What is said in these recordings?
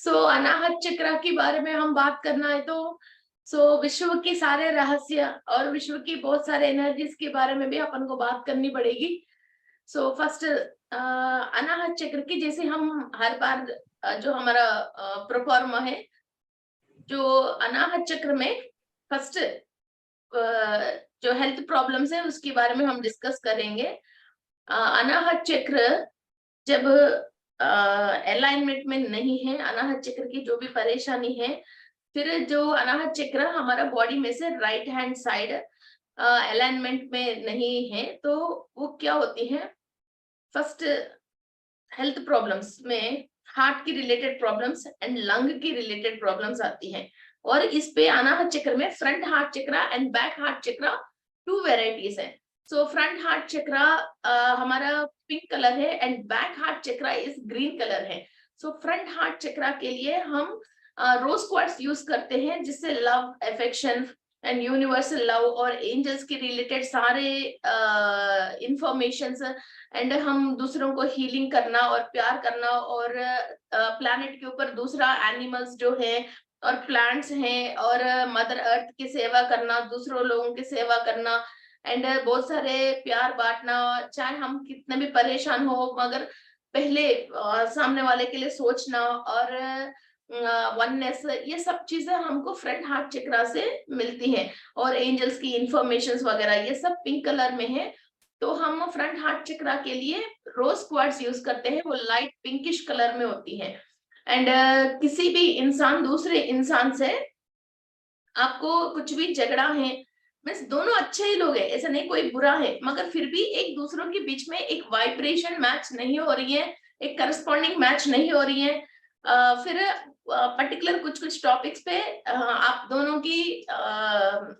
अनाहत चक्र के बारे में हम बात करना है तो विश्व के सारे रहस्य और विश्व की बहुत सारे एनर्जीज के बारे में भी अपन को बात करनी पड़ेगी। फर्स्ट अनाहत चक्र की, जैसे हम हर बार जो हमारा प्रोफॉर्मा है, जो अनाहत चक्र में फर्स्ट जो हेल्थ प्रॉब्लम्स है उसके बारे में हम डिस्कस करेंगे। अनाहत चक्र जब अलाइनमेंट में नहीं है, अनाहत चक्र की जो भी परेशानी है, फिर जो अनाहत चक्र हमारा बॉडी में से राइट हैंड साइड अलाइनमेंट में नहीं है, तो वो क्या होती है, फर्स्ट हेल्थ प्रॉब्लम्स में हार्ट की रिलेटेड प्रॉब्लम्स एंड लंग की रिलेटेड प्रॉब्लम्स आती हैं। और इस पे अनाहत चक्र में फ्रंट हार्ट चक्र एंड बैक हार्ट चक्र टू वेराइटीज है। फ्रंट हार्ट चक्र हमारा पिंक कलर है एंड बैक हार्ट चक्र इस ग्रीन कलर है। फ्रंट हार्ट चक्र के लिए हम रोज क्वार्ट्स यूज करते हैं, जिससे love, affection and universal love और एंजल्स के रिलेटेड सारे इंफॉर्मेशंस एंड हम दूसरों को हीलिंग करना और प्यार करना, और प्लैनेट के ऊपर दूसरा एनिमल्स जो है और प्लांट्स हैं और मदर अर्थ की सेवा करना, दूसरों लोगों की सेवा करना एंड बहुत सारे प्यार बांटना, चाहे हम कितने भी परेशान हो मगर पहले सामने वाले के लिए सोचना और वननेस, ये सब चीजें हमको फ्रंट हार्ट चक्र से मिलती हैं। और एंजल्स की इंफॉर्मेशंस वगैरह ये सब पिंक कलर में है। तो हम फ्रंट हार्ट चक्र के लिए रोज क्वार्ट्स यूज करते हैं, वो लाइट पिंकिश कलर में होती है। एंड किसी भी इंसान दूसरे इंसान से आपको कुछ भी झगड़ा है, मीन्स दोनों अच्छे ही लोग हैं, ऐसा नहीं कोई बुरा है, मगर फिर भी एक दूसरों के बीच में एक वाइब्रेशन मैच नहीं हो रही है, एक करस्पॉन्डिंग मैच नहीं हो रही है, फिर पर्टिकुलर कुछ कुछ टॉपिक्स पे आप दोनों की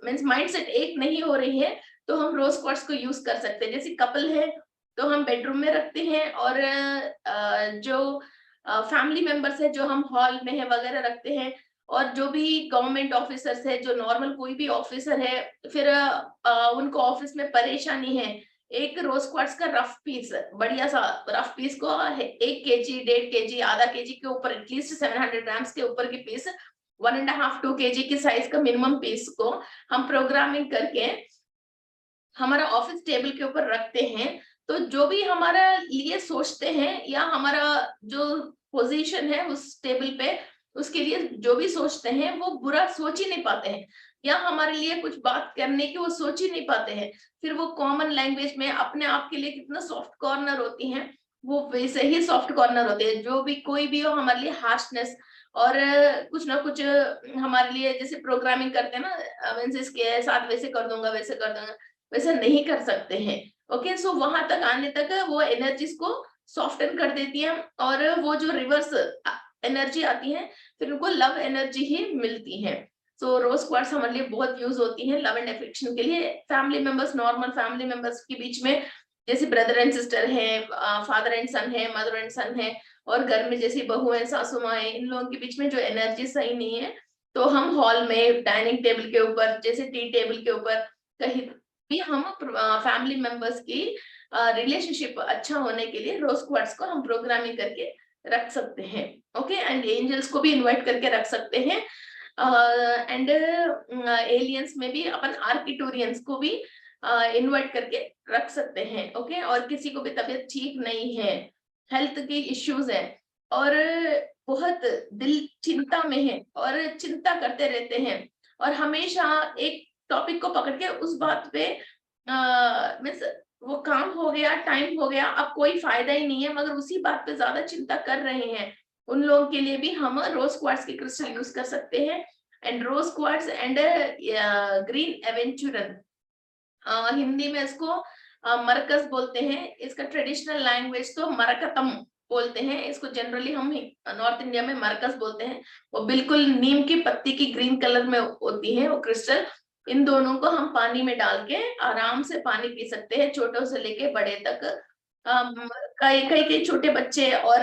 मीन्स माइंडसेट एक नहीं हो रही है, तो हम रोज क्वार्ट्स को यूज कर सकते हैं। जैसे कपल है तो हम बेडरूम में रखते हैं, और जो फैमिली मेंबर्स है जो हम हॉल में है वगैरह रखते हैं, और जो भी गवर्नमेंट ऑफिसर्स है, जो नॉर्मल कोई भी ऑफिसर है, फिर उनको ऑफिस में परेशानी है, एक रोज क्वार्ट्स का रफ पीस, बढ़िया सा रफ पीस को 1 kg, 1.5 kg, आधा केजी के ऊपर, एटलीस्ट 700 ग्राम्स के ऊपर की पीस, 1.5 2 kg की साइज का मिनिमम पीस को हम प्रोग्रामिंग करके हमारा ऑफिस टेबल के ऊपर रखते हैं। तो जो भी हमारा लिए सोचते हैं या हमारा जो पोजीशन है उस टेबल पे, उसके लिए जो भी सोचते हैं वो बुरा सोच ही नहीं पाते हैं, या हमारे लिए कुछ बात करने की वो सोच ही नहीं पाते हैं। फिर वो कॉमन लैंग्वेज में अपने आप के लिए कितना सॉफ्ट कॉर्नर होती हैं, वो वैसे ही सॉफ्ट कॉर्नर होते हैं। जो भी कोई भी हो हमारे लिए हार्शनेस और कुछ ना कुछ हमारे लिए, जैसे प्रोग्रामिंग करते हैं ना, मीन्स इसके साथ वैसे कर दूंगा वैसे कर दूंगा, वैसे नहीं कर सकते हैं। ओके, वहां तक आने तक वो एनर्जीज को सॉफ्टन कर देती है, और वो जो रिवर्स एनर्जी आती है फिर उनको लव एनर्जी ही मिलती है। रोज क्वार्ट्स हमारे लिए बहुत यूज होती है लव एंड अफेक्शन के लिए। Family members, normal family members के बीच में, जैसे ब्रदर एंड सिस्टर है, फादर एंड सन है, मदर एंड सन है, और घर में जैसे बहू है, सासू माँ है, इन लोगों के बीच में जो एनर्जी सही नहीं है, तो हम हॉल में, डाइनिंग टेबल के ऊपर, जैसे टी टेबल के ऊपर, कहीं भी हम फैमिली मेंबर्स की रिलेशनशिप अच्छा होने के लिए रोज क्वार्ट्स को हम प्रोग्रामिंग करके रख सकते हैं। ओके, एंड एंजल्स को भी इनवाइट करके रख सकते हैं, एंड एलियंस में भी अपन आर्किटोरियंस को भी इनवाइट करके रख सकते हैं। ओके, और किसी को भी तबीयत ठीक नहीं है, हेल्थ के इश्यूज है, और बहुत दिल चिंता में है और चिंता करते रहते हैं, और हमेशा एक टॉपिक को पकड़ के उस बात पे मीन्स वो काम हो गया, टाइम हो गया, अब कोई फायदा ही नहीं है, मगर उसी बात पे ज्यादा चिंता कर रहे हैं, उन लोगों के लिए भी हम रोज क्वार्ट्स के क्रिस्टल यूज कर सकते हैं। And rose quartz and green aventurine, Hindi में इसको मरकस बोलते हैं, इसका ट्रेडिशनल लैंग्वेज तो मरकतम बोलते हैं, इसको जनरली हम नॉर्थ इंडिया में मरकस बोलते हैं। वो बिल्कुल नीम की पत्ती की ग्रीन कलर में होती है वो क्रिस्टल। इन दोनों को हम पानी में डाल के आराम से पानी पी सकते हैं, छोटों से लेके बड़े तक। कई कई कई छोटे बच्चे और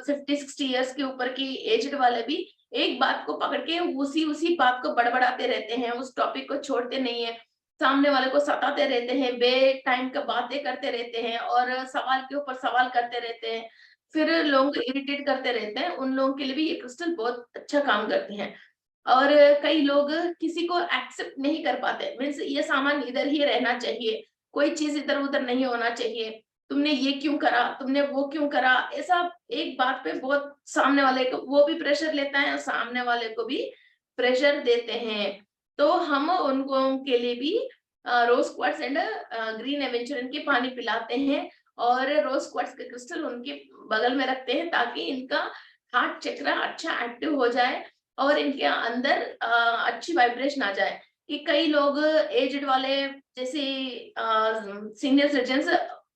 50-60 इयर्स के ऊपर की एजड वाले भी एक बात को पकड़ के उसी उसी बात को बड़बड़ाते रहते हैं, उस टॉपिक को छोड़ते नहीं है, सामने वाले को सताते रहते हैं, बे टाइम का बातें करते रहते हैं और सवाल के ऊपर सवाल करते रहते हैं। फिर लोग इरिटेट करते रहते हैं, उन लोगों के लिए भी ये क्रिस्टल बहुत अच्छा काम करती हैं। और कई लोग किसी को एक्सेप्ट नहीं कर पाते, मीन्स ये सामान इधर ही रहना चाहिए, कोई चीज इधर उधर नहीं होना चाहिए, तुमने ये क्यों करा, तुमने वो क्यों करा, ऐसा एक बात पे बहुत सामने वाले को वो भी प्रेशर लेता है और सामने वाले को भी प्रेशर देते हैं। तो हम उनको उनके लिए भी rose quartz and green aventurine के पानी पिलाते हैं और रोज क्वार्ट्स के क्रिस्टल उनके बगल में रखते हैं ताकि इनका हार्ट चक्र अच्छा एक्टिव हो जाए और इनके अंदर अच्छी वाइब्रेशन आ जाए। कि कई लोग एज्ड वाले जैसे सीनियर सिटीजन्स,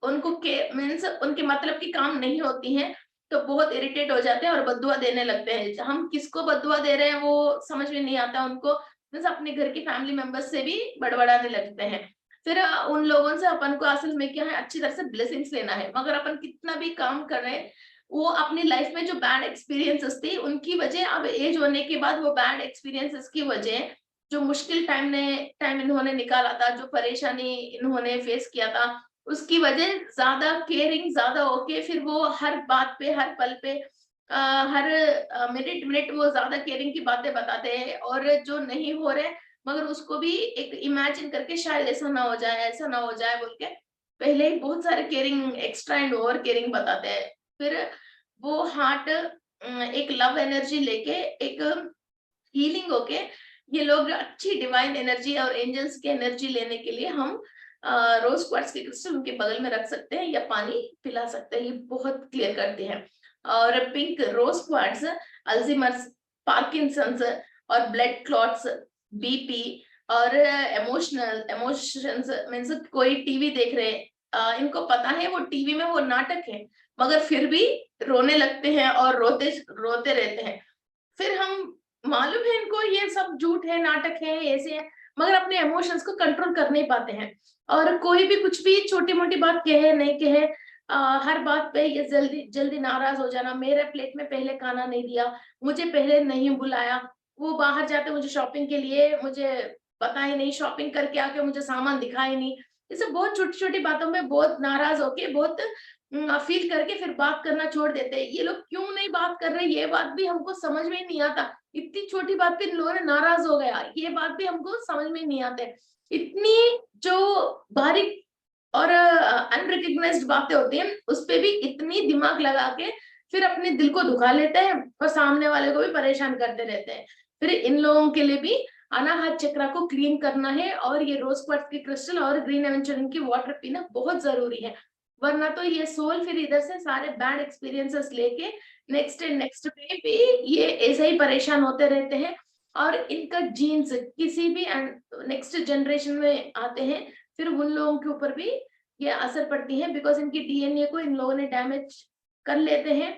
उनको के मीन्स उनके मतलब की काम नहीं होती हैं तो बहुत इरिटेट हो जाते हैं और बद्दुआ देने लगते हैं। हम किसको बद्दुआ दे रहे हैं वो समझ में नहीं आता उनको, मीन्स अपने घर की फैमिली मेंबर्स से भी बड़बड़ाने लगते हैं। फिर उन लोगों से अपन को असल में क्या है, अच्छी तरह से ब्लेसिंग्स लेना है। मगर अपन कितना भी काम कर रहे हैं, वो अपनी लाइफ में जो बैड एक्सपीरियंसेस थी उनकी वजह, अब एज होने के बाद वो बैड एक्सपीरियंसेस की वजह, जो मुश्किल टाइम इन्होंने निकाला था, जो परेशानी इन्होंने फेस किया था, उसकी वजह ज्यादा केयरिंग ज्यादा होके फिर वो हर बात पे, हर पल पे, हर मिनट मिनट वो ज्यादा केयरिंग की बातें बताते हैं। और जो नहीं हो रहे मगर उसको भी एक इमेजिन करके शायद ऐसा ना हो जाए, ऐसा ना हो जाए बोल के पहले ही बहुत सारे caring, extra and over caring बताते हैं। फिर वो हार्ट एक लव एनर्जी लेके एक हीलिंग होके, ये लोग अच्छी डिवाइन एनर्जी और एंजल्स की एनर्जी लेने के लिए हम रोज क्वार्ट्स के क्रिस्टल उनके बगल में रख सकते हैं या पानी पिला सकते हैं, ये बहुत क्लियर करते हैं। और pink rose quartz Alzheimer's, Parkinson's और ब्लड क्लॉट्स, बीपी और इमोशंस, मीन्स कोई टीवी देख रहे हैं, इनको पता है वो टीवी में वो नाटक है मगर फिर भी रोने लगते हैं और रोते रोते रहते हैं। फिर हम मालूम है इनको ये सब झूठ है, नाटक है, ऐसे है, मगर अपने इमोशंस को कंट्रोल कर नहीं पाते हैं। और कोई भी कुछ भी छोटी मोटी बात कहे नहीं कहे, हर बात पे ये जल्दी जल्दी नाराज हो जाना, मेरे प्लेट में पहले खाना नहीं दिया, मुझे पहले नहीं बुलाया, वो बाहर जाते मुझे शॉपिंग के लिए, मुझे पता ही नहीं, शॉपिंग करके आके मुझे सामान दिखा ही नहीं। ये सब बहुत छोटी छोटी बातों में बहुत नाराज होके, बहुत फील करके फिर बात करना छोड़ देते हैं। ये लोग क्यों नहीं बात कर रहे, ये बात भी हमको समझ में नहीं आता। इतनी छोटी बात पे इन लोगों ने नाराज हो गया, ये बात भी हमको समझ में नहीं आते। इतनी जो बारीक और अनरिकग्नाइज्ड बातें होती हैं उस पे भी इतनी दिमाग लगा के फिर अपने दिल को दुखा लेते हैं और सामने वाले को भी परेशान करते रहते हैं। फिर इन लोगों के लिए भी अनाहत चक्र को क्लीन करना है और ये रोज क्वार्ट्ज की क्रिस्टल और ग्रीन एवेंचुरिन की वाटर पीना बहुत जरूरी है। वरना तो ये सोल फिर इधर से सारे बैड एक्सपीरियंसेस लेके नेक्स्ट पे भी ये ऐसे ही परेशान होते रहते हैं और इनका जीन्स किसी भी नेक्स्ट जनरेशन में आते हैं, फिर उन लोगों के ऊपर भी ये असर पड़ती है बिकॉज इनकी डीएनए को इन लोगों ने डैमेज कर लेते हैं।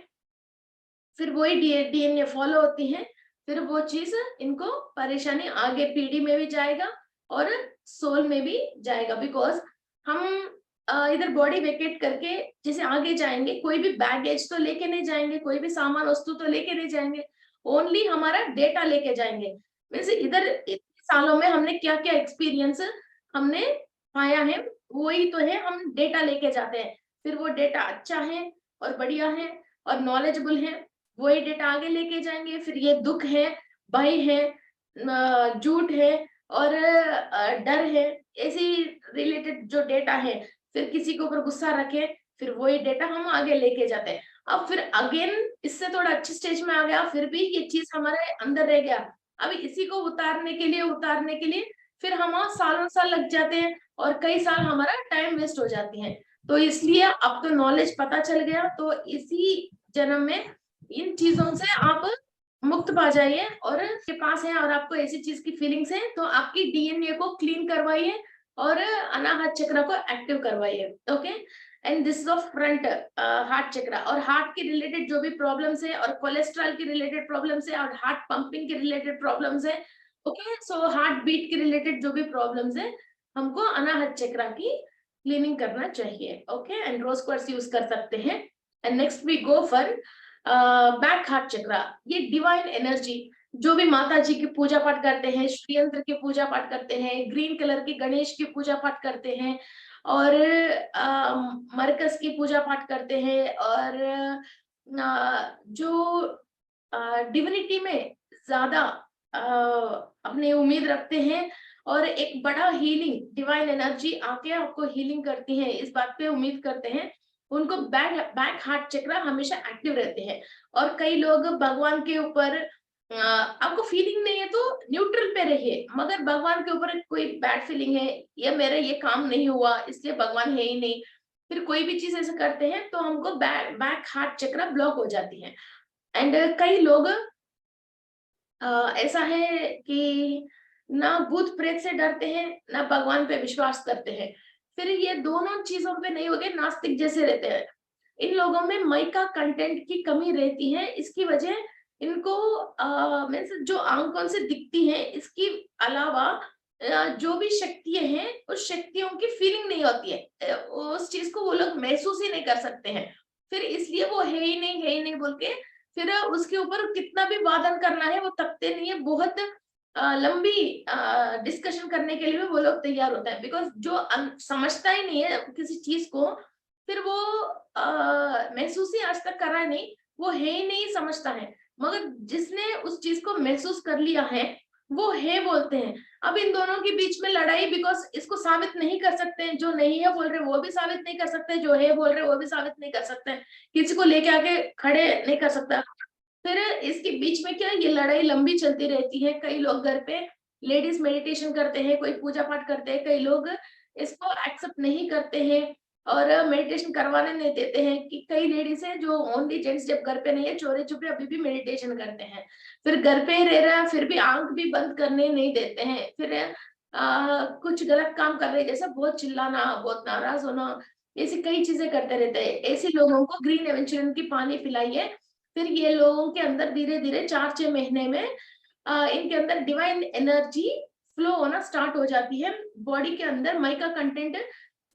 फिर वही डीएनए फॉलो होती है, फिर वो चीज इनको परेशानी आगे पीढ़ी में भी जाएगा और सोल में भी जाएगा। बिकॉज हम इधर बॉडी वेकेट करके जैसे आगे जाएंगे, कोई भी बैगेज तो लेके नहीं जाएंगे, कोई भी सामान वस्तु तो लेके नहीं जाएंगे, ओनली हमारा डेटा लेके जाएंगे। वैसे इधर इतने सालों में हमने क्या क्या एक्सपीरियंस हमने पाया है, वही तो है, हम डेटा लेके जाते हैं। फिर वो डेटा अच्छा है और बढ़िया है और नॉलेजेबल है, वही डेटा आगे लेके जाएंगे। फिर ये दुख है, भय है, झूठ है और डर है, ऐसी रिलेटेड जो डेटा है, फिर किसी के ऊपर गुस्सा रखे, फिर वही डेटा हम आगे लेके जाते हैं। अब फिर अगेन इससे थोड़ा अच्छी स्टेज में आ गया, फिर भी ये चीज हमारे अंदर रह गया, अभी इसी को उतारने के लिए फिर हम सालों साल लग जाते हैं और कई साल हमारा टाइम वेस्ट हो जाती है। तो इसलिए अब तो नॉलेज पता चल गया, तो इसी जन्म में इन चीजों से आप मुक्त पा जाइए और के पास है और आपको ऐसी चीज की फीलिंग्स है तो आपकी डीएनए को क्लीन करवाइए और अनाहत चक्र को एक्टिव करवाइए। Okay, and this is of front heart चक्र। और हार्ट के रिलेटेड जो भी प्रॉब्लम्स है और कोलेस्ट्रॉल के रिलेटेड प्रॉब्लम्स है और हार्ट पंपिंग के रिलेटेड प्रॉब्लम्स है, ओके, सो हार्ट बीट के रिलेटेड जो भी प्रॉब्लम्स है हमको अनाहत चक्र की क्लीनिंग करना चाहिए। Okay, and rose quartz use कर सकते हैं। And next we go for back heart chakra. ये डिवाइन एनर्जी, जो भी माता जी की पूजा पाठ करते हैं, श्री यंत्र की पूजा पाठ करते हैं, ग्रीन कलर की गणेश की पूजा पाठ करते हैं और मरकस की पूजा पाठ करते हैं और जो डिविनिटी में ज्यादा अपनी उम्मीद रखते हैं और एक बड़ा हीलिंग डिवाइन एनर्जी आके आपको हीलिंग करती है, इस बात पे उम्मीद करते हैं, उनको बैक हार्ट चक्र हमेशा एक्टिव रहते हैं। और कई लोग भगवान के ऊपर आपको फीलिंग नहीं है तो न्यूट्रल पे रहिए, मगर भगवान के ऊपर कोई बैड फीलिंग है या मेरा ये काम नहीं हुआ इसलिए भगवान है ही नहीं, फिर कोई भी चीज ऐसे करते हैं तो हमको बैक हार्ट चक्र ब्लॉक हो जाती है। एंड कई लोग ऐसा है कि ना भूत प्रेत से डरते हैं ना भगवान पे विश्वास करते हैं, फिर ये दोनों चीजों पे नहीं हो गए, नास्तिक जैसे रहते हैं। इन लोगों में माइका कंटेंट की कमी रहती है, इसकी वजह इनको मीन्स जो आंखों से दिखती है इसकी अलावा जो भी शक्तियां हैं उस शक्तियों की फीलिंग नहीं होती है, उस चीज को वो लोग महसूस ही नहीं कर सकते हैं, फिर इसलिए वो है ही नहीं बोल के फिर उसके ऊपर कितना भी वादन करना है वो तकते नहीं है, बहुत लंबी डिस्कशन करने के लिए भी वो लोग तैयार होता है, बिकॉज जो समझता ही नहीं है किसी चीज को फिर वो महसूस ही आज तक करा नहीं, वो है ही नहीं समझता है। मगर जिसने उस चीज को महसूस कर लिया है वो है बोलते हैं। अब इन दोनों के बीच में लड़ाई, बिकॉज इसको साबित नहीं कर सकते हैं, जो नहीं है बोल रहे वो भी साबित नहीं कर सकते, जो है बोल रहे वो भी साबित नहीं कर सकते, किसी को लेके आके खड़े नहीं कर सकता। फिर इसके बीच में क्या ये लड़ाई लंबी चलती रहती है। कई लोग घर पे लेडीज मेडिटेशन करते हैं, कोई पूजा पाठ करते हैं, कई लोग इसको एक्सेप्ट नहीं करते हैं और मेडिटेशन करवाने नहीं देते हैं। कि कई लेडीज है जो ओनली जेंट्स जब घर पे नहीं है चोरी छुपे अभी भी मेडिटेशन करते हैं, फिर घर पे ही रह रहा है फिर भी आंख भी बंद करने नहीं देते हैं, फिर कुछ गलत काम कर रहे जैसा बहुत चिल्लाना, बहुत नाराज होना, ऐसी कई चीजें करते रहते हैं। ऐसे लोगों को ग्रीन एवेंचुरियन की पानी पिलाइए, फिर ये लोगों के अंदर धीरे धीरे 4-6 महीने में इनके अंदर डिवाइन एनर्जी फ्लो होना स्टार्ट हो जाती है, बॉडी के अंदर माइका कंटेंट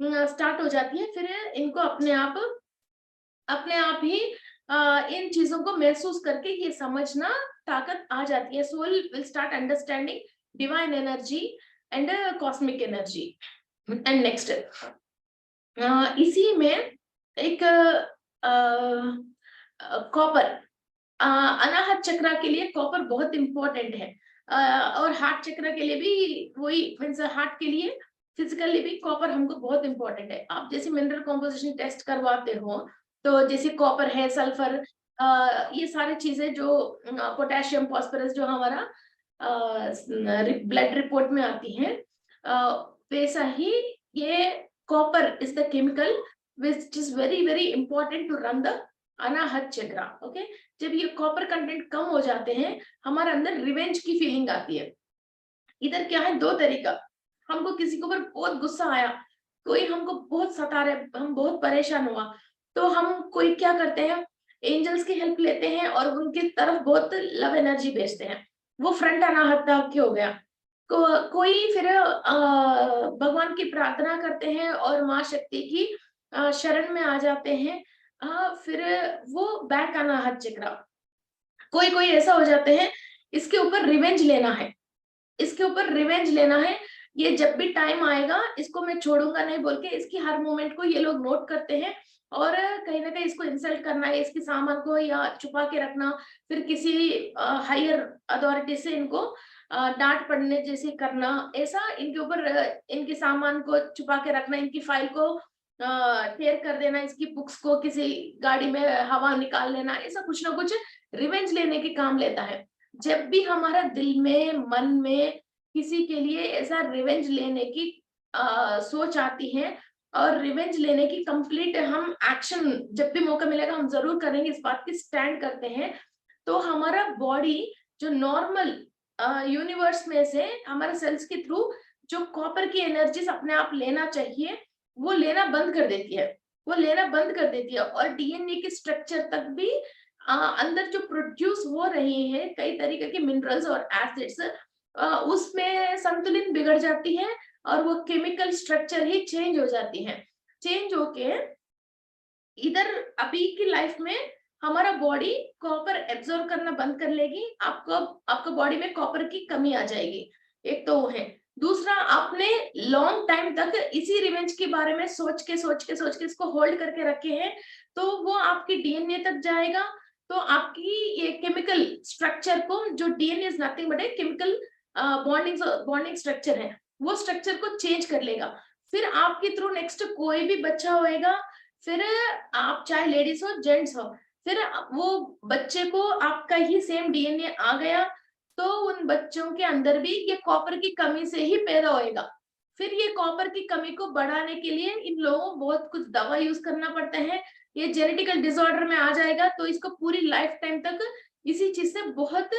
स्टार्ट हो जाती है, फिर इनको अपने आप ही इन चीजों को महसूस करके ये समझना ताकत आ जाती है। Soul will start understanding divine energy and cosmic energy. And next इसी में एक कॉपर, अनाहत चक्र के लिए कॉपर बहुत इंपॉर्टेंट है, और हार्ट चक्र के लिए भी वही, मीन्स हार्ट के लिए फिजिकली भी कॉपर हमको बहुत इंपॉर्टेंट है। आप जैसे मिनरल कॉम्पोजिशन टेस्ट करवाते हो तो जैसे कॉपर है, सल्फर, ये सारी चीजें जो पोटेशियम, फास्फोरस जो हमारा ब्लड रिपोर्ट में आती है, वैसा ही ये copper is the chemical which is very very important to run the Anahata chakra. Okay, जब ये कॉपर कंटेंट कम हो जाते हैं हमारे अंदर रिवेंज की फीलिंग आती है। इधर क्या है, दो तरीका, हमको किसी के ऊपर बहुत गुस्सा आया, कोई हमको बहुत सता रहे, हम बहुत परेशान हुआ, तो हम कोई क्या करते हैं, एंजल्स की हेल्प लेते हैं और उनकी तरफ बहुत लव एनर्जी भेजते हैं, वो फ्रंट अनाहत के हो गया। कोई फिर भगवान की प्रार्थना करते हैं और माँ शक्ति की शरण में आ जाते हैं, फिर वो बैक अनाहत चक्र। कोई कोई ऐसा हो जाते हैं इसके ऊपर रिवेंज लेना है, इसके ऊपर रिवेंज लेना है, ये जब भी टाइम आएगा इसको मैं छोड़ूंगा नहीं बोल के इसकी हर मूवमेंट को ये लोग नोट करते हैं और कहीं ना कहीं इसको इंसल्ट करना है, इसके सामान को या छुपा के रखना, फिर किसी हायर अथॉरिटी से इनको डांट पड़ने जैसे करना, ऐसा इनके ऊपर इनके सामान को छुपा के रखना, इनकी फाइल को टेयर कर देना, इसकी बुक्स को किसी गाड़ी में हवा निकाल लेना, ऐसा कुछ ना कुछ रिवेंज लेने के काम लेता है। जब भी हमारा दिल में, मन में किसी के लिए ऐसा रिवेंज लेने की सोच आती है और रिवेंज लेने की कंप्लीट हम एक्शन जब भी मौका मिलेगा हम जरूर करेंगे, इस बात की स्टैंड करते हैं, तो हमारा बॉडी जो नॉर्मल यूनिवर्स में से हमारे सेल्स के थ्रू जो कॉपर की एनर्जीज अपने आप लेना चाहिए वो लेना बंद कर देती है, वो लेना बंद कर देती है, और डीएनए के स्ट्रक्चर तक भी अंदर जो प्रोड्यूस हो रहे हैं कई तरीके के मिनरल्स और एसिड्स, उसमें संतुलन बिगड़ जाती है और वो केमिकल स्ट्रक्चर ही चेंज हो जाती है। चेंज होके इधर अभी की लाइफ में हमारा बॉडी कॉपर एब्जॉर्ब करना बंद कर लेगी, आपको बॉडी में कॉपर की कमी आ जाएगी, एक तो वो है। दूसरा, आपने लॉन्ग टाइम तक इसी रिवेंज के बारे में सोच के इसको होल्ड करके रखे हैं, तो वो आपकी डीएनए तक जाएगा, तो आपकी ये केमिकल स्ट्रक्चर को, जो DNA is nothing but a chemical bonding structure है, वो स्ट्रक्चर को चेंज कर लेगा। फिर आपके थ्रू नेक्स्ट कोई भी बच्चा होएगा, फिर आप चाहे लेडीज हो जेंट्स हो, फिर वो बच्चे को आपका ही सेम डीएनए आ गया, तो उन बच्चों के अंदर भी ये कॉपर की कमी से ही पैदा होएगा। फिर ये कॉपर की कमी को बढ़ाने के लिए इन लोगों को बहुत कुछ दवा यूज करना पड़ता है, ये जेनेटिकल डिसऑर्डर में आ जाएगा, तो इसको पूरी लाइफ टाइम तक इसी चीज से बहुत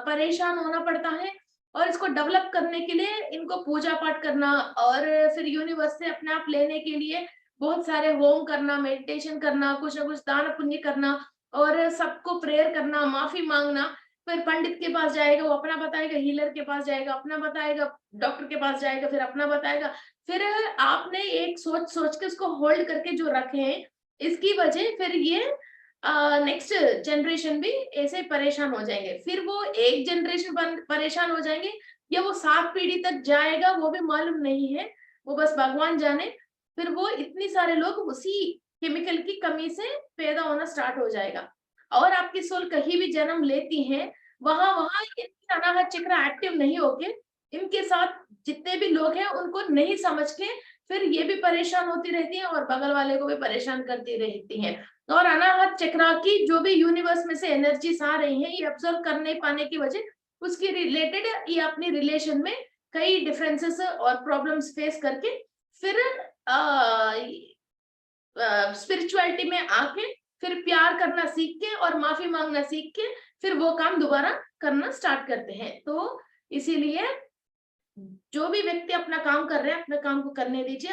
परेशान होना पड़ता है। और इसको डेवलप करने के लिए इनको पूजा पाठ करना, और फिर यूनिवर्स से अपने आप लेने के लिए बहुत सारे होम करना, मेडिटेशन करना, कुछ ना कुछ दान पुण्य करना, और सबको प्रेयर करना, माफी मांगना। फिर पंडित के पास जाएगा, वो अपना बताएगा, हीलर के पास जाएगा अपना बताएगा, डॉक्टर के पास जाएगा फिर अपना बताएगा। फिर आपने एक सोच सोच के उसको होल्ड करके जो रखे हैं, इसकी वजह फिर ये नेक्स्ट जनरेशन भी ऐसे परेशान हो जाएंगे। फिर वो एक जनरेशन परेशान हो जाएंगे, या वो 7 पीढ़ी तक जाएगा वो भी मालूम नहीं है, वो बस भगवान जाने। फिर वो इतनी सारे लोग उसी केमिकल की कमी से पैदा होना स्टार्ट हो जाएगा। और आपकी सोल कहीं भी जन्म लेती है, वहां वहां इनकी अनाहत चक्र एक्टिव नहीं होके, इनके साथ जितने भी लोग हैं उनको नहीं समझ के फिर ये भी परेशान होती रहती हैं और बगल वाले को भी परेशान करती रहती हैं। और अनाहत चक्र की जो भी यूनिवर्स में से एनर्जीज आ रही हैं, ये ऑब्जर्व कर नहीं पाने की वजह उसकी रिलेटेड ये अपनी रिलेशन में कई डिफरेंसेस और प्रॉब्लम्स फेस करके फिर स्पिरिचुअलिटी में आके फिर प्यार करना सीख के और माफी मांगना सीख के फिर वो काम दोबारा करना स्टार्ट करते हैं। तो इसीलिए जो भी व्यक्ति अपना काम कर रहे हैं, अपने काम को करने दीजिए।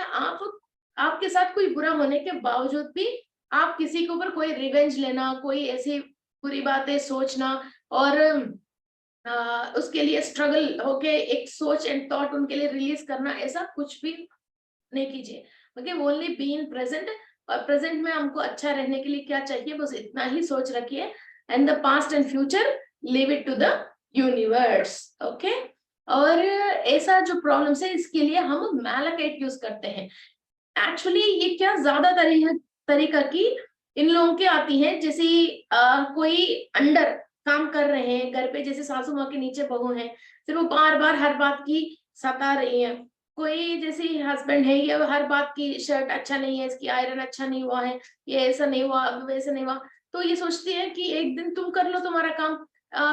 आपके साथ कोई बुरा होने के बावजूद भी आप किसी के ऊपर कोई रिवेंज लेना, कोई ऐसी बुरी बातें सोचना और उसके लिए स्ट्रगल होके एक सोच एंड थॉट उनके लिए रिलीज करना, ऐसा कुछ भी नहीं कीजिए। Okay, only be in present, और प्रेजेंट में हमको अच्छा रहने के लिए क्या चाहिए बस इतना ही सोच रखिए। And the past and future leave it to the universe. Okay, और ऐसा जो प्रॉब्लम्स है इसके लिए हम मैलाकाइट यूज करते हैं। एक्चुअली ये क्या ज्यादा तरीका की इन लोगों की आती है, जैसे कोई अंडर काम कर रहे हैं घर पे, जैसे सासू माँ के नीचे बहू है, फिर वो बार बार हर बात की सता रही है। कोई जैसे हस्बैंड है, ये हर बात की शर्ट अच्छा नहीं है, इसकी आयरन अच्छा नहीं हुआ है, ये ऐसा नहीं हुआ, वैसा नहीं हुआ, तो ये सोचती है कि एक दिन तुम कर लो तुम्हारा काम,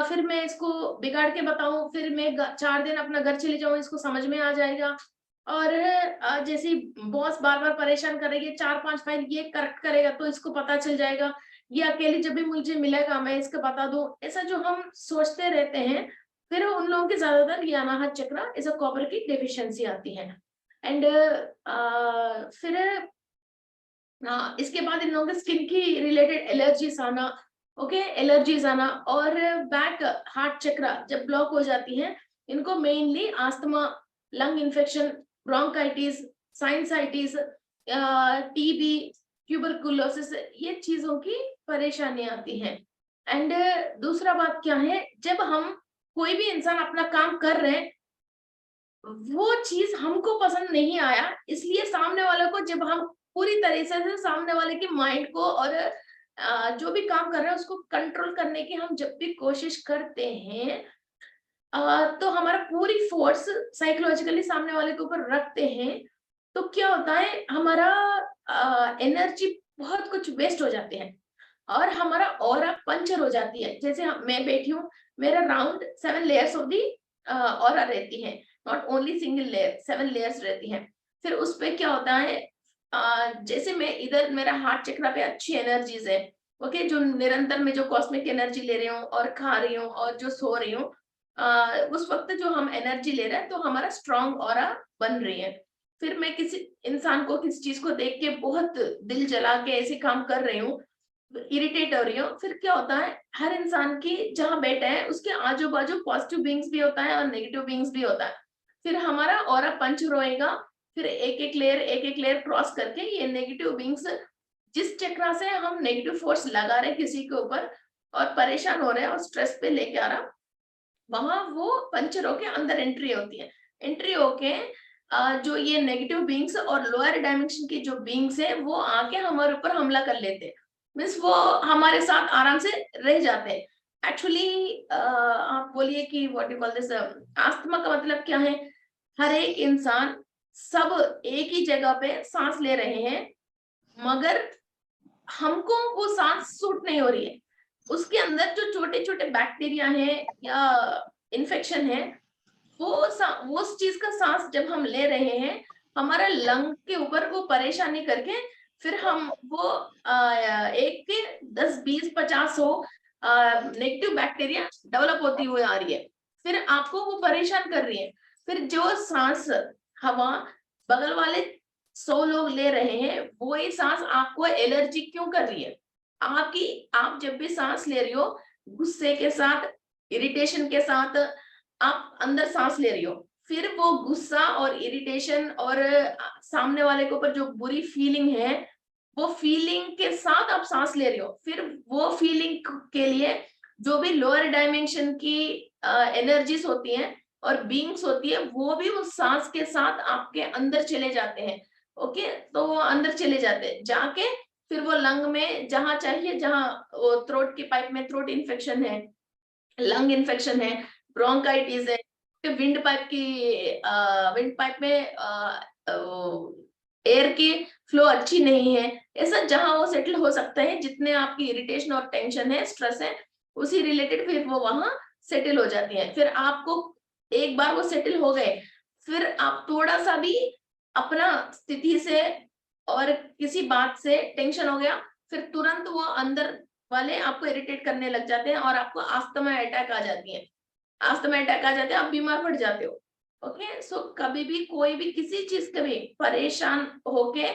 फिर मैं इसको बिगाड़ के बताऊं, फिर मैं 4 दिन अपना घर चले जाऊं, इसको समझ में आ जाएगा। और जैसे बॉस बार बार परेशान करेगी, 4-5 फाइल ये करेक्ट करेगा तो इसको पता चल जाएगा, ये अकेली जब भी मुझे मिलेगा मैं इसको बता दूं, ऐसा जो हम सोचते रहते हैं, फिर उन लोगों के ज्यादातर ये अनाहत चक्र, ऐसा कॉपर की डेफिशिएंसी आती है। एंड फिर इसके बाद इन लोगों के स्किन की रिलेटेड एलर्जीज आना। ओके, एलर्जीज आना, और बैक हार्ट चक्र जब ब्लॉक हो जाती है, इनको mainly asthma, lung infection, bronchitis, sinusitis, TB, tuberculosis, ये चीजों की परेशानी आती है। एंड दूसरा बात क्या है, जब हम कोई भी इंसान अपना काम कर रहे हैं, वो चीज हमको पसंद नहीं आया, इसलिए सामने वाले को जब हम पूरी तरह से सामने वाले के माइंड को और जो भी काम कर रहे हैं उसको कंट्रोल करने की हम जब भी कोशिश करते हैं, तो हमारा पूरी फोर्स साइकोलॉजिकली सामने वाले के ऊपर रखते हैं, तो क्या होता है, हमारा एनर्जी बहुत कुछ वेस्ट हो जाते हैं और हमारा ऑरा पंचर हो जाती है। जैसे मैं बैठी हूँ, मेरा round 7 layers of the aura रहती है, not only single layer, 7 layers रहती हैं। फिर उस पे क्या होता है, जैसे मैं इधर मेरा हार्ट चक्र पे अच्छी एनर्जीज है, ओके, जो निरंतर में जो कॉस्मिक एनर्जी ले रही हूँ और खा रही हूँ और जो सो रही हूँ, उस वक्त जो हम एनर्जी ले रहे हैं तो हमारा स्ट्रॉन्ग ऑरा बन रही है। फिर मैं किसी इंसान को, किसी चीज को देख के बहुत दिल जला के ऐसे काम कर रही हूँ, इरिटेट हो रही हूँ, फिर क्या होता है, हर इंसान की जहाँ बैठा है उसके आजू बाजू पॉजिटिव बीइंग्स भी होता है और नेगेटिव बीइंग्स भी होता है। फिर हमारा ऑरा पंच रोएगा, फिर एक एक लेयर क्रॉस करके ये नेगेटिव बीइंग्स, जिस चक्र से हम नेगेटिव फोर्स लगा रहे हैं किसी के ऊपर और परेशान हो रहे हैं और स्ट्रेस पे लेके आ रहा, वहां वो पंचर होके अंदर एंट्री होती है। एंट्री होके जो ये नेगेटिव बीइंग्स और लोअर डायमेंशन की जो बीइंग्स है वो आके हमारे ऊपर हमला कर लेते हैं, मीन्स वो हमारे साथ आराम से रह जाते हैं। एक्चुअली आप बोलिए कि what you call this, asthma का मतलब क्या है? हर एक इंसान सब एक ही जगह पे सांस ले रहे हैं, मगर हमको वो सांस सूट नहीं हो रही है। उसके अंदर जो छोटे छोटे बैक्टीरिया है या इन्फेक्शन है, वो उस चीज का सांस जब हम ले रहे हैं, हमारा लंग के ऊपर वो परेशानी करके फिर हम वो एक के 10 20 50 100 नेगेटिव बैक्टीरिया डेवलप होती हुई आ रही है, फिर आपको वो परेशान कर रही है। फिर जो सांस हवा बगल वाले 100 लोग ले रहे हैं, वही सांस आपको एलर्जी क्यों कर रही है? आप जब भी सांस ले रही हो, गुस्से के साथ, इरिटेशन के साथ आप अंदर सांस ले रही हो, फिर वो गुस्सा और इरिटेशन और सामने वाले के ऊपर जो बुरी फीलिंग है, वो फीलिंग के साथ आप सांस ले रही हो, फिर वो फीलिंग के लिए जो भी लोअर डायमेंशन की एनर्जीज होती हैं और बीइंग्स होती है, वो भी उस सांस के साथ आपके अंदर चले जाते हैं। ओके, तो वो अंदर चले जाते हैं, जाके फिर वो लंग में जहां चाहिए, जहां वो थ्रोट की पाइप में थ्रोट इन्फेक्शन है, लंग इन्फेक्शन है, ब्रोंकाइटिस है, विंड पाइप में एयर की फ्लो अच्छी नहीं है, ऐसा जहां वो सेटल हो सकता है, जितने आपकी इरिटेशन और टेंशन है, स्ट्रेस है, उसी रिलेटेड फिर वो वहां सेटल हो जाती है। फिर आपको एक बार वो सेटल हो गए, फिर आप थोड़ा सा भी अपना स्थिति से और किसी बात से टेंशन हो गया, फिर तुरंत वो अंदर वाले आपको इरिटेट करने लग जाते हैं और आपको अस्थमा अटैक आ जाती है। अस्थमा अटैक आ जाते हैं, आप बीमार पड़ जाते हो। ओके, सो कभी भी कोई भी किसी चीज के भी परेशान होके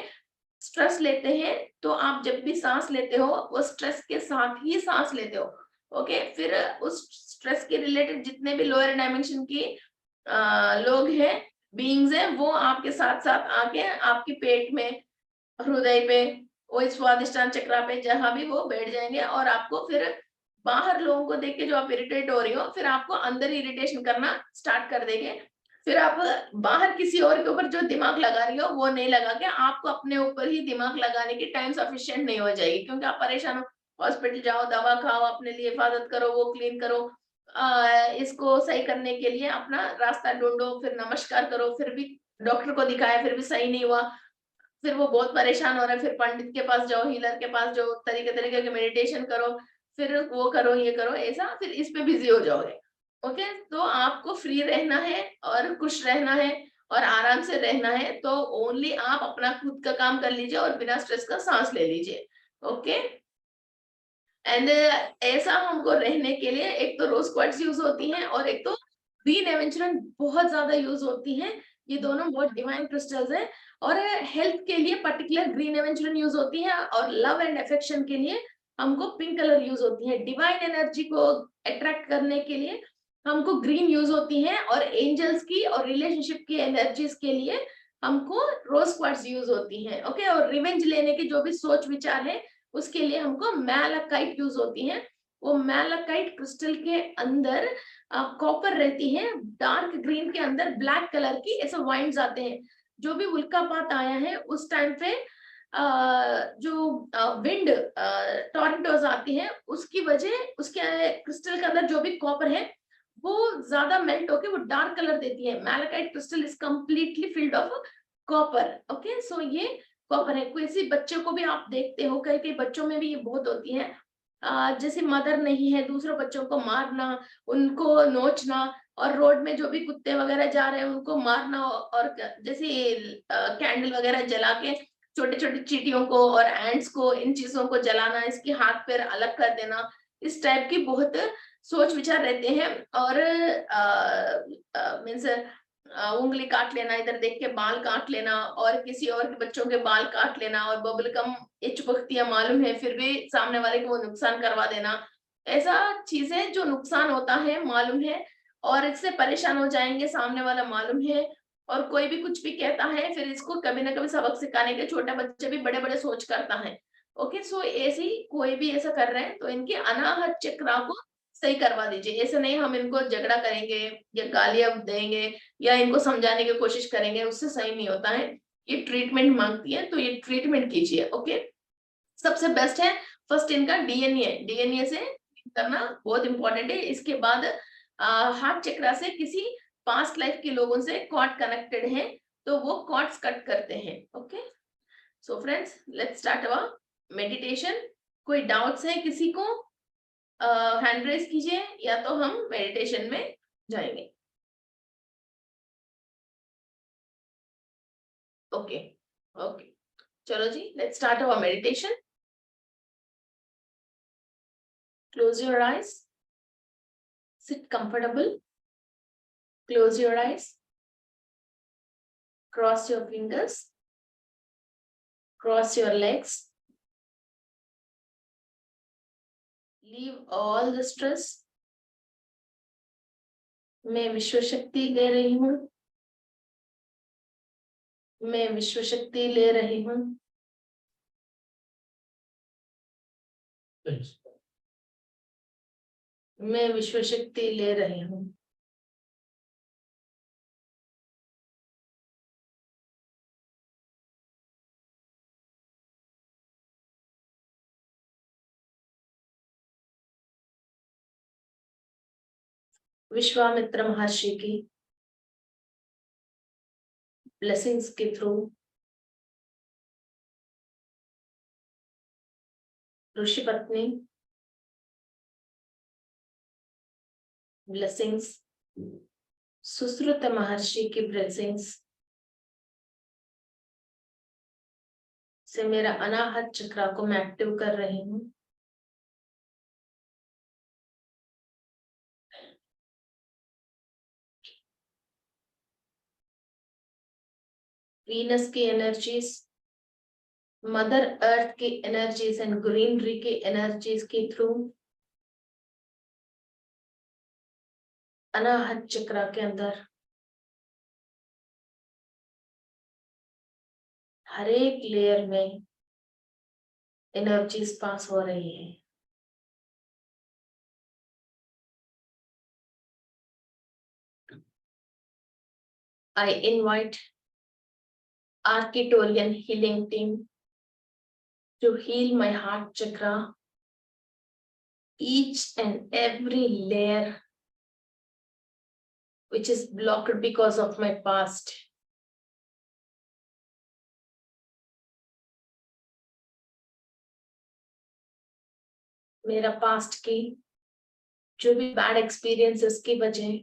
स्ट्रेस लेते हैं, तो आप जब भी सांस लेते हो, वो स्ट्रेस के साथ ही सांस लेते हो। ओके, फिर उस स्ट्रेस के रिलेटेड जितने भी लोअर डायमेंशन की लोग हैं, बीइंग्स हैं, वो आपके साथ साथ आके आपके पेट में, हृदय पे, वो स्वादिष्टान चक्रा पे, जहां भी वो बैठ जाएंगे और आपको फिर बाहर लोगों को देख के जो आप इरिटेट हो रही हो, फिर आपको अंदर इरिटेशन करना स्टार्ट कर देंगे। फिर आप बाहर किसी और के ऊपर जो दिमाग लगा रही हो, वो नहीं लगा के आपको अपने ऊपर ही दिमाग लगाने की टाइम सफिशिएंट नहीं हो जाएगी, क्योंकि आप परेशान हो। हॉस्पिटल जाओ, दवा खाओ, अपने लिए हिफाजत करो, वो क्लीन करो, इसको सही करने के लिए अपना रास्ता ढूंढो, फिर नमस्कार करो, फिर भी डॉक्टर को दिखाया, फिर भी सही नहीं हुआ, फिर वो बहुत परेशान हो रहा है, फिर पंडित के पास जाओ, हीलर के पास जाओ, तरीके तरीके के मेडिटेशन करो, फिर वो करो, ये करो, ऐसा फिर इस पे बिजी हो जाओगे। ओके, तो आपको फ्री रहना है और खुश रहना है और आराम से रहना है, तो ओनली आप अपना खुद का काम कर लीजिए और बिना स्ट्रेस का सांस ले लीजिए। ओके, एंड ऐसा हमको रहने के लिए एक तो रोज क्वार्ट्ज यूज होती हैं और एक तो ग्रीन एवेंचुरन बहुत ज्यादा यूज होती हैं। ये दोनों बहुत डिवाइन क्रिस्टल्स हैं और हेल्थ के लिए पर्टिकुलर ग्रीन एवेंचुरन यूज होती है और लव एंड अफेक्शन के लिए हमको पिंक कलर यूज होती है। डिवाइन एनर्जी को अट्रैक्ट करने के लिए हमको ग्रीन यूज होती है और एंजल्स की और रिलेशनशिप की एनर्जीज के लिए हमको रोज क्वार्ट्ज यूज होती है। ओके, और रिवेंज लेने की जो भी सोच विचार है, उसके लिए हमको मैलाकाइट यूज होती है। वो मैलाकाइट क्रिस्टल के अंदर कॉपर रहती है, डार्क ग्रीन के अंदर ब्लैक कलर की ऐसे वाइंड्स आते हैं। जो भी उल्कापात आया है उस टाइम पे जो विंड टॉर्नेडोज आती हैं, उसकी वजह उसके क्रिस्टल के अंदर जो भी कॉपर है वो ज्यादा मेल्ट होके वो डार्क कलर देती है। Malachite crystal is completely filled of copper. Okay, so ये कॉपर है। किसी बच्चे को भी आप देखते हो, कई कई बच्चों में भी ये बहुत होती है, जैसे मदर नहीं है, दूसरों बच्चों को मारना, उनको नोचना, और रोड में जो भी कुत्ते वगैरह जा रहे हैं उनको मारना, और जैसे कैंडल वगैरह जला के छोटे छोटे चींटियों को और एंट्स को, इन चीजों को जलाना, इसके हाथ पैर अलग कर देना, इस टाइप की बहुत सोच विचार रहते हैं। और मीन्स उंगली काट लेना, इधर देख के बाल काट लेना, और किसी और के बच्चों के बाल काट लेना, और बबल गम ये चुपकतियां मालूम है फिर भी सामने वाले को वो नुकसान करवा देना, ऐसा चीजें जो नुकसान होता है मालूम है और इससे परेशान हो जाएंगे सामने वाला मालूम है, और कोई भी कुछ भी कहता है, फिर इसको कभी ना कभी सबक सिखाने के छोटा बच्चे भी बड़े बड़े सोच करता है। ओके, सो ऐसे ही कोई भी ऐसा कर रहे हैं तो इनके अनाहत चक्रा को सही करवा दीजिए। ऐसे नहीं हम इनको झगड़ा करेंगे या गालियां देंगे या इनको समझाने की कोशिश करेंगे, उससे सही नहीं होता है। ये ट्रीटमेंट मांगती है तो ये ट्रीटमेंट कीजिए। ओके, सबसे बेस्ट है फर्स्ट इनका डीएनए, डीएनए से करना बहुत इंपॉर्टेंट है। इसके बाद हार्ट चक्रा से किसी पास्ट लाइफ के लोगों से कॉर्ड कनेक्टेड है तो वो कॉर्ड्स कट करते हैं। Okay, so friends let's start our meditation. कोई डाउट्स है किसी को, हैंड रेज कीजिए या तो हम मेडिटेशन में जाएंगे। ओके ओके, चलो जी let's start our meditation. Close your eyes, sit comfortable, close your eyes, cross your fingers, cross your legs, leave all the stress। मैं विश्व शक्ति ले रही हूँ, मैं विश्व शक्ति ले रही हूँ। मैं विश्व शक्ति ले रही हूँ। विश्वामित्र महर्षि की ब्लेसिंग्स के थ्रू, ऋषि पत्नी ब्लेसिंग्स, सुश्रुत महर्षि की ब्लेसिंग्स से मेरा अनाहत चक्र को मैं एक्टिव कर रही हूँ। वीनस की एनर्जीज, मदर अर्थ की एनर्जीज एंड ग्रीनरी की एनर्जीज के थ्रू अनाहत चक्र के अंदर हर एक लेयर में एनर्जीज पास हो रही है। I invite Architorian healing team to heal my heart chakra, each and every layer which is blocked because of my past। मेरा पास्ट की जो भी बैड एक्सपीरियंसेस की वजह,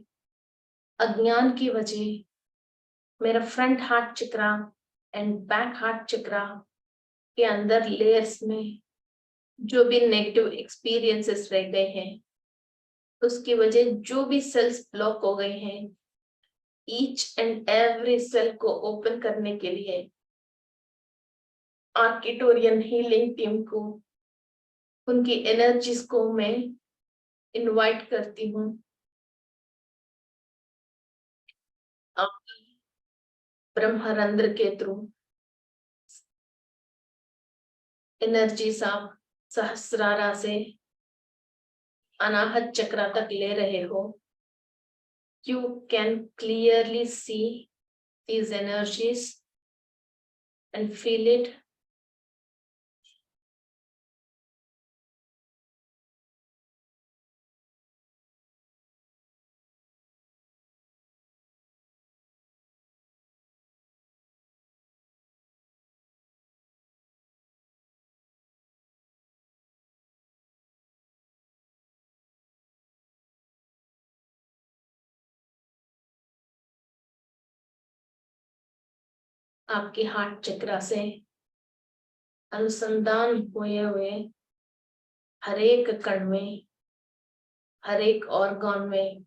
अज्ञान की वजह, मेरा front heart chakra and back heart chakra के अंदर लेयर्स में जो भी नेगेटिव एक्सपीरियंसेस रह गए हैं, उसकी वजह जो भी सेल्स ब्लॉक हो गए हैं, ईच एंड एवरी सेल को ओपन करने के लिए आर्किटोरियन हीलिंग टीम को, उनकी एनर्जीज को मैं इनवाइट करती हूँ। ब्रह्मरंध्र के थ्रू एनर्जीज आप सहस्रारा से अनाहत चक्र तक ले रहे हो। You can clearly see these energies and feel it। आपके हार्ट चक्र से अनुसंधान हुए हुए हर एक कण में, हर एक ऑर्गन में,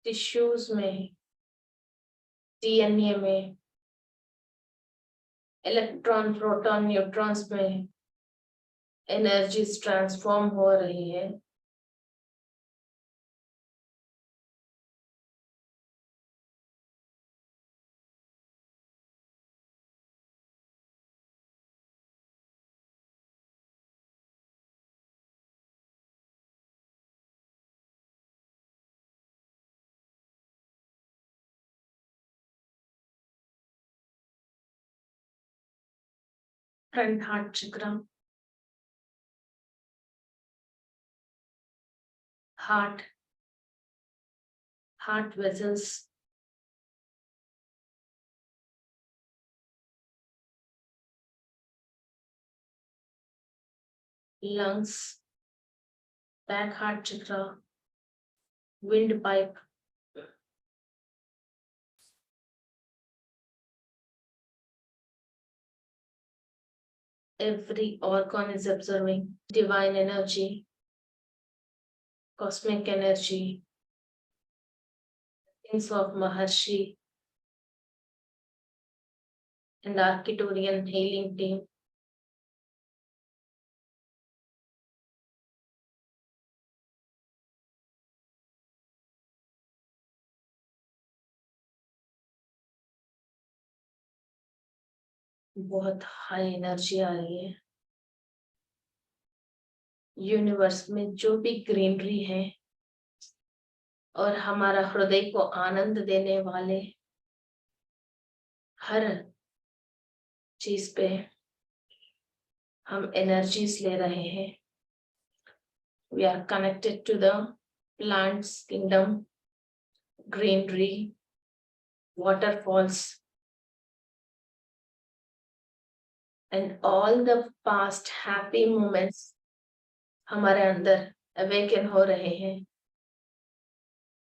टिश्यूज में, डीएनए में, इलेक्ट्रॉन प्रोटॉन न्यूट्रॉन्स में एनर्जीज ट्रांसफॉर्म हो रही है। front heart chakra, heart vessels, lungs, back heart chakra, windpipe, every organ is absorbing divine energy, cosmic energy, things of Maharshi and Arcturian healing team. बहुत high energy आ रही है। Universe में जो भी ग्रीनरी है और हमारा हृदय को आनंद देने वाले हर चीज पे हम एनर्जीज ले रहे हैं। We are connected to the plants kingdom, greenery, waterfalls, and all the past happy moments हमारे अंदर अवेकन हो रहे हैं,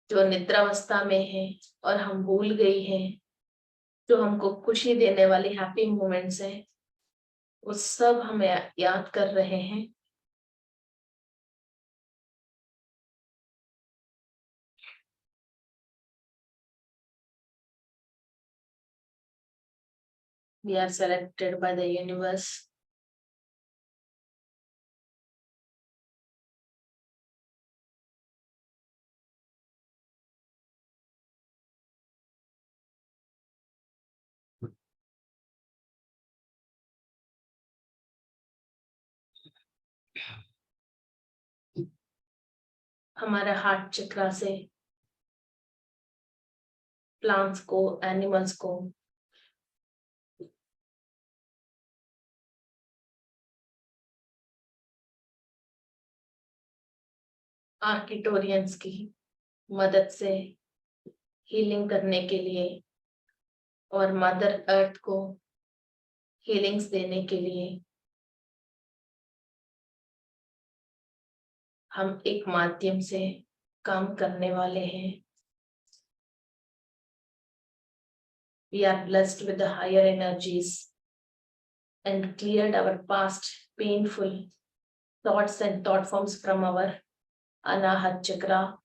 जो निद्रावस्था में है और हम भूल गई हैं, जो हमको खुशी देने वाली हैप्पी मोमेंट्स हैं, वो सब हमें याद कर रहे हैं। We are selected by the universe. हमारे हार्ट चक्रा से प्लांट्स को, एनिमल्स को आर्किटोरियंस की मदद से हीलिंग करने के लिए और मदर अर्थ को हीलिंग्स देने के लिए हम एक माध्यम से काम करने वाले हैं। We are blessed with the higher energies and cleared our past painful thoughts and thought forms from our Anahat chakra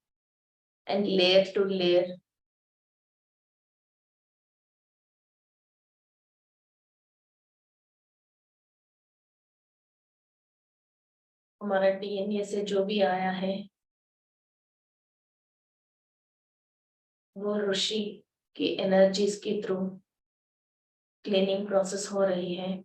and layer to layer हमारा डीएनए से जो भी आया है वो ऋषि की एनर्जीज के थ्रू क्लीनिंग प्रोसेस हो रही है।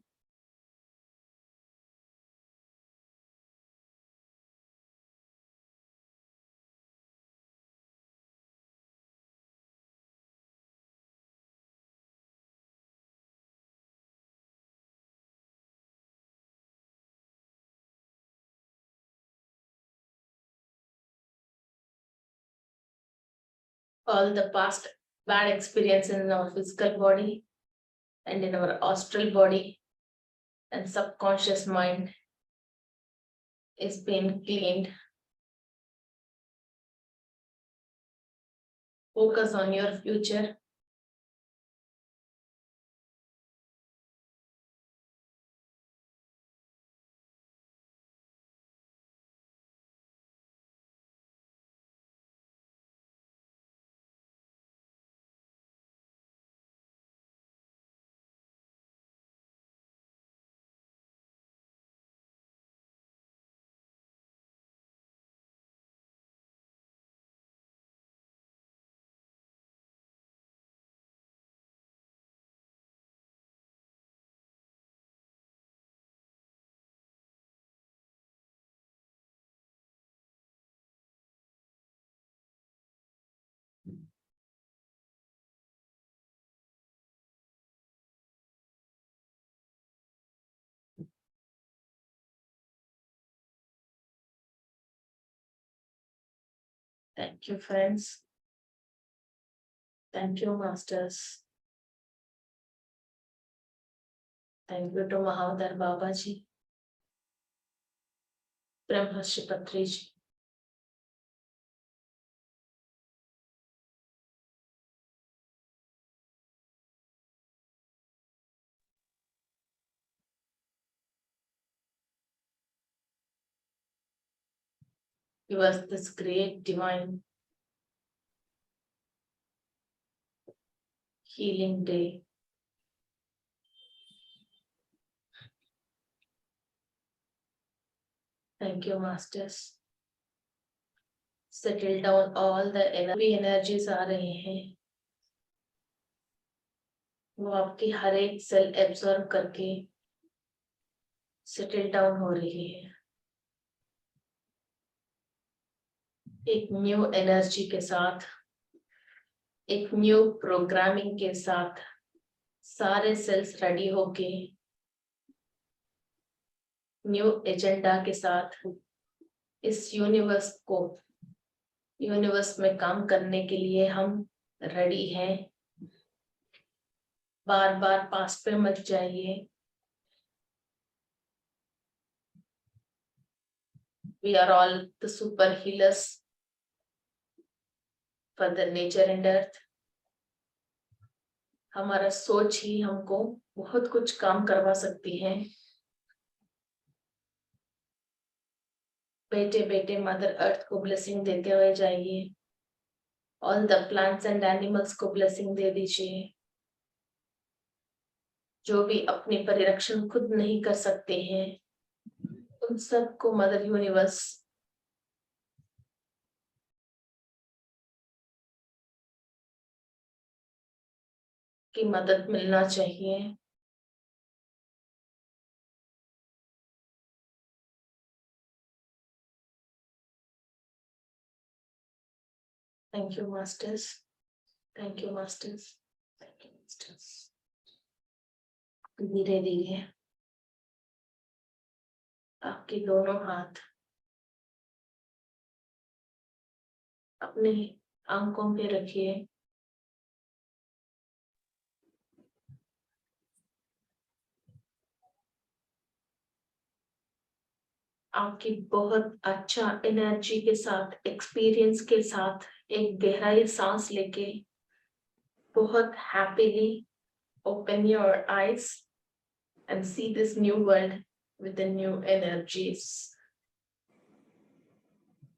All the past bad experiences in our physical body and in our astral body and subconscious mind is being cleaned. Focus on your future. Thank you, friends. Thank you, masters. Thank you to Mahavadar Babaji, Brahmarshi Patriji. Give us this great divine healing day. Thank you, masters. Settle down all the energies आ रहे हैं, वो आपकी हर एक cell absorb करके settle down हो रही है। एक न्यू एनर्जी के साथ, एक न्यू प्रोग्रामिंग के साथ सारे सेल्स रेडी होके न्यू एजेंडा के साथ इस यूनिवर्स में काम करने के लिए हम रेडी हैं। बार बार पास पे मत जाइए। We are all the super healers for the nature and earth. हमारा सोच ही हमको बहुत कुछ काम करवा सकती है। बेटे बेटे मदर अर्थ को ब्लेसिंग देते हुए जाइए। All the plants and animals को ब्लेसिंग दे दीजिए। जो भी अपनी परिरक्षण खुद नहीं कर सकते हैं, उन सबको मदर यूनिवर्स की मदद मिलना चाहिए। Thank you masters, thank you masters, thank you masters. धीरे धीरे आपके दोनों हाथ अपने आंखों पे रखिए। आपकी बहुत अच्छा एनर्जी के साथ, एक्सपीरियंस के साथ एक गहराई सांस लेके बहुत happily open your eyes and see this new world with the new energies.